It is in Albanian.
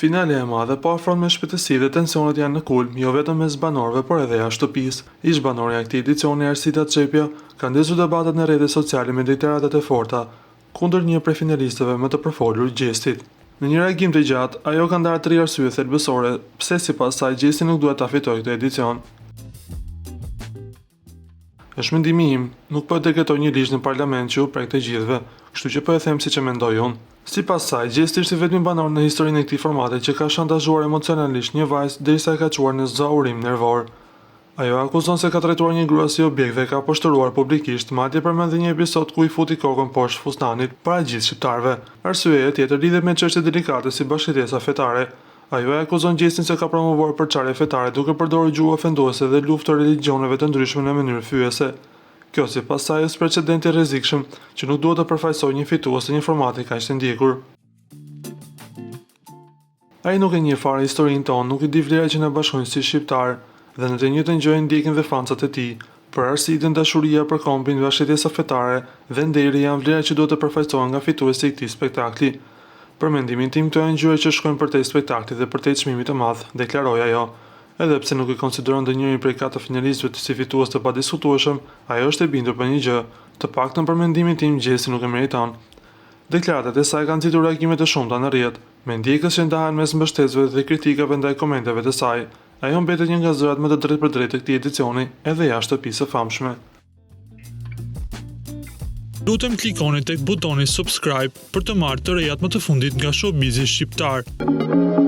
Finale e madhe po afron me shpejtësi dhe tensionet janë në kulm, jo vetëm mes banorëve, por edhe jashtë shtëpisë. Ish banorja e këtij edicioni Arsita Çepja ka ndezur debatet në rrjetet sociale me deklaratat e forta kundër një prej finalistëve më të përfolur Gjestit. Në një reagim të gjatë, ajo ka ndarë 3 arsye thelbësore pse sipas saj Gjesti nuk duhet ta fitojë këtë edicion. Është mendimi im, nuk po e dekretoj një ligj në parlament që u prek të gjithëve, kështu që po e them siç e mendoj unë. Sipas saj, Gjesti është i vetmi banor në historinë e këtij formati që ka shantazhuar emocionalisht një vajzë derisa e ka çuar në zaurim nervor. Ajo akuzon se ka trajtuar një grua si objekt dhe ka poshtëruar publikisht, madje përmend dhe një episod ku i futi kokën poshtë fustanit para gjithë shqiptarëve. Arsyeja tjetër lidhet me çështje delikate si bashkëjetesa fetare. Ajo e akuzon Gjestin se ka promovuar përçarje fetare duke përdorur gjuhë ofenduese dhe luftë të religioneve të ndryshme në mënyrë fyese. Kjo sipas saj është precedent i rrezikshëm që nuk duhet të përfaqësojë një fitues të një formati kaq të ndjekur. Ai nuk e njeh fare historinë tonë, nuk i di vlerat që na bashkojnë si shqiptar, dhe në të njëjtën gjë ndjekin dhe fancat e tij. Për arsiktën, dashuria për kombin, bashkëjetesa fetare dhe nderi janë vlera që duhet të përfaqësohen nga fituesi i këtij spektakli. Për mendimin tim, këto janë gjëra që shkojnë përtej spektaklit dhe përtej çmimit të madh, deklaroi ajo. Edhe pse nuk i konsideron ndonjërin prej 4 finalistëve si fitues të padiskutueshëm, ajo është e bindur për një gjë, të paktën për mendimin tim Gjesti nuk e meriton. Deklaratat e saj kanë nxitur reagime të shumta në rrjet, me ndjekës që ndahen mes mbështetësve dhe kritikave ndaj komenteve të saj. Ajo mbetet një nga zërat më të drejtpërdrejtë të këtij edicioni, edhe jashtë shtëpisë së famshme. Lutem klikoni tek butoni subscribe për të marrë të rejat më të fundit nga showbizi shqiptar.